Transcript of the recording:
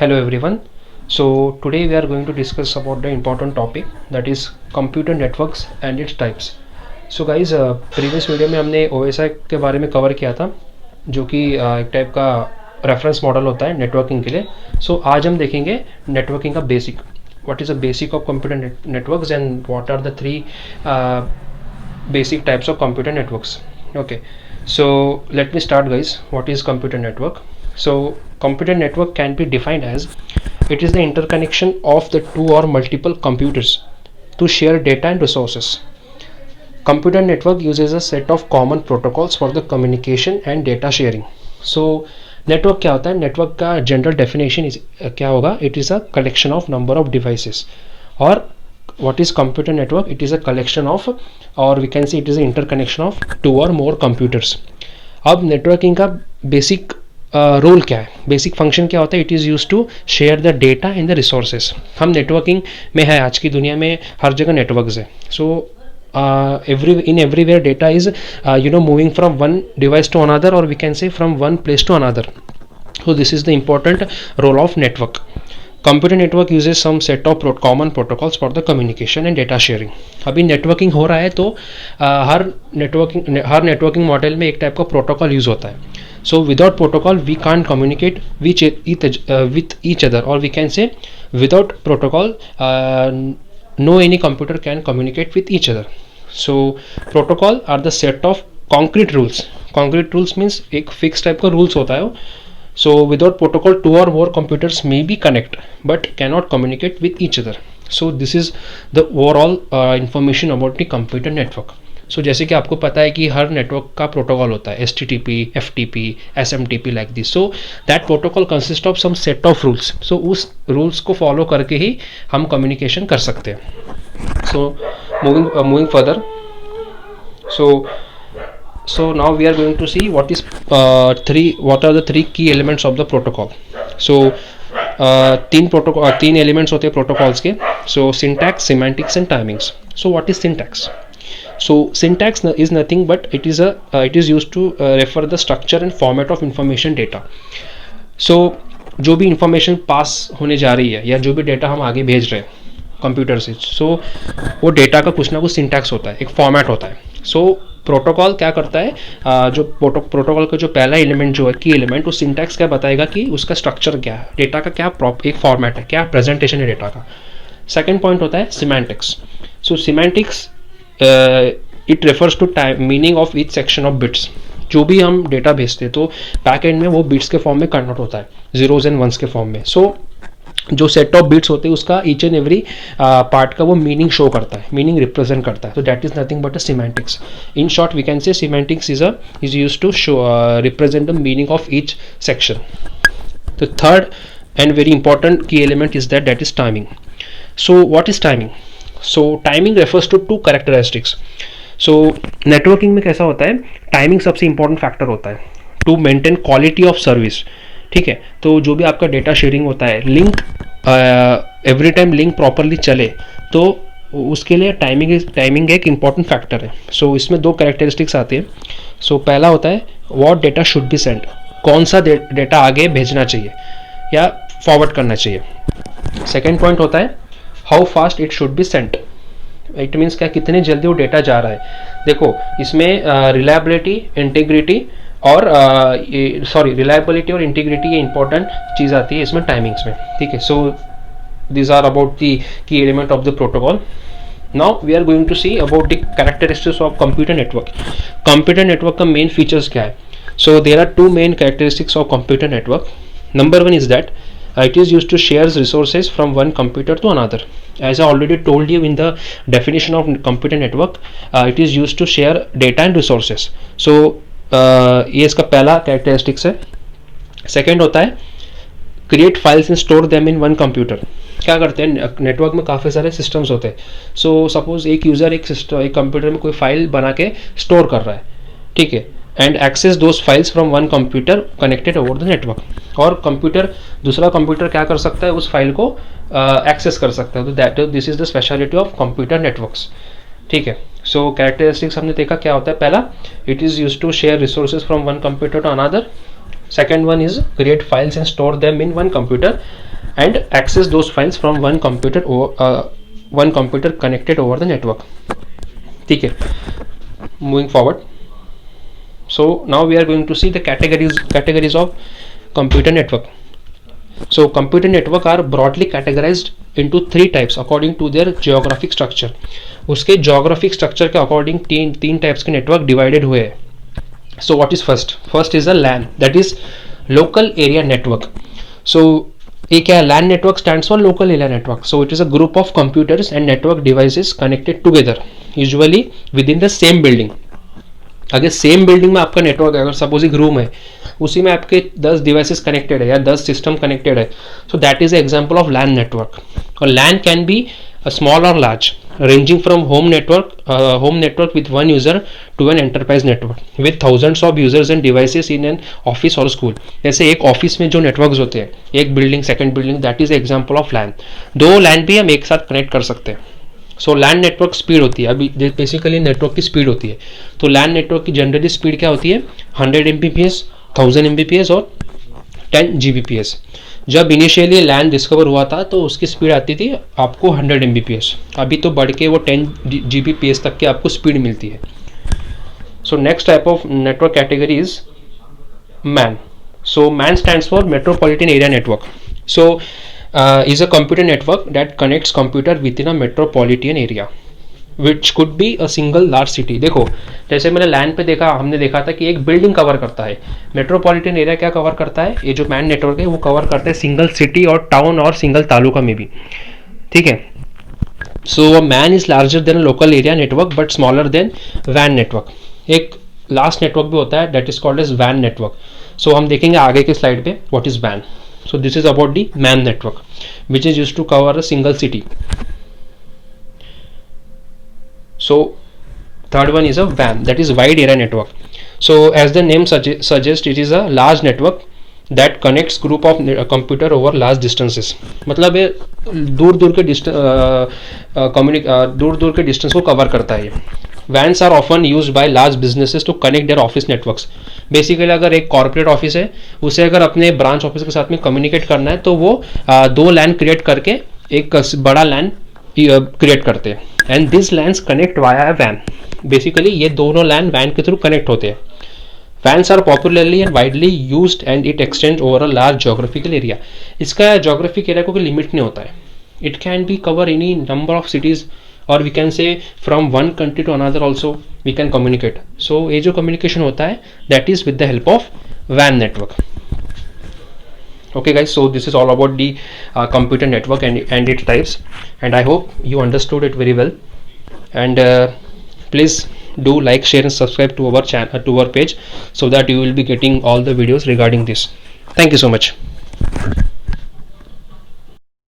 Hello everyone. So today we are going to discuss about the important topic, that is computer networks and its types. So guys, previous video में हमने OSI के बारे में cover किया था, जो कि एक टाइप का रेफरेंस मॉडल होता है नेटवर्किंग के लिए. सो आज हम देखेंगे नेटवर्किंग का basic. What is the basic of computer networks and what are the three basic types of computer networks. Okay, so let me start guys. What is computer network? So computer network can be defined as it is the interconnection of the two or multiple computers to share data and resources. Computer network uses a set of common protocols for the communication and data sharing. So network क्या होता है? Network का general definition क्या होगा? It is a collection of number of devices. और what is computer network? It is a collection of, or we can say it is an interconnection of two or more computers. अब networking का basic role क्या है, basic function क्या होता है? It is use to share the data in the resources. हम networking में है, आज की दुनिया में हर जगह नेटवर्क्स है. सो everywhere data is moving from one device to another, or we can say from one place to another. So this is the important role of network. Computer network uses some set of common protocols for the communication and data sharing. अभी networking हो रहा है तो हर networking model में एक type का protocol use होता है. So without protocol we can't communicate with each other, और we can say without protocol no any computer can communicate with each other. So protocol are the set of concrete rules. Concrete rules means एक fix type का rules होता है. So without protocol, two or more computers may be connect but cannot communicate with each other. So this is the overall information about the computer network. So जैसे कि आपको पता है कि हर नेटवर्क का प्रोटोकॉल होता है, HTTP, FTP, SMTP like this. So that protocol consists of some set of rules. So उस rules को follow करके ही हम communication कर सकते हैं. So moving further. So now we are going to see what are the three key elements of the protocol. So तीन elements होते हैं protocols के. So syntax, semantics and timings. So what is syntax? So syntax is nothing but it is used to refer the structure and format of information data. So जो भी information पास होने जा रही है या जो भी डेटा हम आगे भेज रहे हैं कंप्यूटर से, so वो डेटा का कुछ ना कुछ सिंटैक्स होता है, एक फॉर्मेट होता है. सो प्रोटोकॉल क्या करता है, जो प्रोटोकॉल का जो पहला एलिमेंट जो है की एलिमेंट, वो सिंटैक्स क्या बताएगा कि उसका स्ट्रक्चर क्या है, डेटा का क्या एक फॉर्मेट है, क्या प्रेजेंटेशन है डेटा का. सेकंड पॉइंट होता है semantics. So semantics it refers to meaning of each section of bits. जो भी हम डेटा भेजते हैं तो बैक एंड में वो बिट्स के फॉर्म में कन्वर्ट होता है, जीरोज एंड वंस के फॉर्म में. सो जो सेट ऑफ बिट्स होते हैं उसका ईच एंड एवरी पार्ट का वो मीनिंग शो करता है, मीनिंग रिप्रेजेंट करता है. तो that is nothing but a semantics. In short we can say semantics is used to show represent the meaning of each section. The third and very important key element is that is timing. So what is timing? So timing refers to characteristics. So networking में कैसा होता है, timing सबसे important factor होता है to maintain quality of service. ठीक है, तो जो भी आपका डेटा शेयरिंग होता है, link every time link properly चले तो उसके लिए टाइमिंग एक इम्पॉर्टेंट फैक्टर है. सो इसमें दो कैरेक्टरिस्टिक्स आते हैं. सो पहला होता है what data should be send, कौन सा डेटा आगे भेजना चाहिए या फॉरवर्ड करना चाहिए. सेकेंड पॉइंट होता है how fast it should be sent. It means क्या, कितने जल्दी वो डेटा जा रहा है. देखो इसमें रिलायबिलिटी, इंटीग्रिटी और रिलायबिलिटी और इंटीग्रिटी ये इंपॉर्टेंट चीज़ आती है इसमें टाइमिंग्स में. ठीक है, सो these are about the key element of the protocol. Now we are going to see about the characteristics of computer network. Computer network का main features क्या है? So there are two main characteristics of computer network. Number one is that it is used to share resources from one computer to another. As I already told you in the definition of computer network, it is used to share data and resources. So ये इसका पहला characteristics है. Second होता है create files and store them in one computer. क्या करते हैं, network में काफ़ी सारे सिस्टम्स होते हैं. सो सपोज एक यूज़र एक कंप्यूटर में कोई फाइल बना के स्टोर कर रहा है. ठीक है, and access those files from one computer connected over the network. और दूसरा कंप्यूटर क्या कर सकता है, उस फाइल को एक्सेस कर सकता है. तो that this is the speciality of computer networks. ठीक है, सो कैरेक्टरिस्टिक्स हमने देखा क्या होता है. पहला, it is use to share resources from one computer to another. Second one is create files and store them in one computer. and access those files from one computer connected over the network. ठीक है, moving forward. So now we are going to see the categories of computer network. So computer network are broadly categorized into 3 types according to their geographic structure. उसके geographic structure के according तीन types के network divided हुए हैं. So what is first? First is a LAN, that is local area network. So ये क्या है? LAN network stands for local area network. So it is a group of computers and network devices connected together, usually within the same building. अगर same building में आपका network है, अगर suppose एक room है, उसी में आपके 10 डिवाइसेस कनेक्टेड है या 10 सिस्टम कनेक्टेड है, so that is example of LAN network. और लैन कैन बी स्मॉल और large, ranging from home network with one user to an enterprise network with thousands of users and devices in an office or school. जैसे एक office में जो networks होते हैं, एक building second building, that is example of LAN. 2 LAN भी हम एक साथ कनेक्ट कर सकते हैं. सो लैन नेटवर्क स्पीड होती है, अभी बेसिकली नेटवर्क की स्पीड होती है. तो लैन नेटवर्क की जनरली स्पीड क्या होती है? 100 Mbps, 1000 Mbps और 10 Gbps. जब इनिशियली लैन डिस्कवर हुआ था तो उसकी स्पीड आती थी आपको 100 Mbps. अभी तो बढ़ के वो 10 Gbps तक की आपको स्पीड मिलती है. So next type of network category is MAN. So MAN stands for metropolitan area network. So is a computer network that connects computer within a metropolitan area which could be a single large city. देखो जैसे मैंने लैन पे देखा, हमने देखा था कि एक बिल्डिंग कवर करता है. मेट्रोपॉलिटन एरिया क्या कवर करता है? ये जो मैन नेटवर्क है वो कवर करता है सिंगल सिटी और टाउन और सिंगल तालुका में भी. ठीक है. So MAN is larger than local area network but smaller than वैन नेटवर्क. एक लास्ट नेटवर्क भी होता है दैट इज कॉल्ड एज वैन नेटवर्क. सो हम देखेंगे आगे के स्लाइड पे व्हाट इज वैन. So this is about the MAN network, which is used to cover a single city. So third one is a WAN, that is wide area network. So as the name suggests, it is a large network that connects group of computer over large distances. मतलब ये दूर दूर के distance को cover करता है. WANs are often used by large businesses to connect their office networks. Basically अगर एक कॉर्पोरेट ऑफिस है, उसे अगर अपने ब्रांच ऑफिस के साथ में कम्युनिकेट करना है तो वो 2 लैन क्रिएट करके एक बड़ा लैन क्रिएट करते हैं. And this LANs connect via वैन. बेसिकली ये दोनों लैन वैन के थ्रू कनेक्ट होते हैं. WANs are popularly and widely used and it extend over a large geographical area. इसका जोग्राफिक एरिया को कोई लिमिट नहीं होता है. It can be cover any number of cities, or we can say from one country to another also we can communicate. So ये जो communication होता है that is with the help of WAN network. Okay guys, so this is all about the computer network and its types, and I hope you understood it very well. And please do like, share and subscribe to our channel, to our page, so that you will be getting all the videos regarding this. Thank you so much.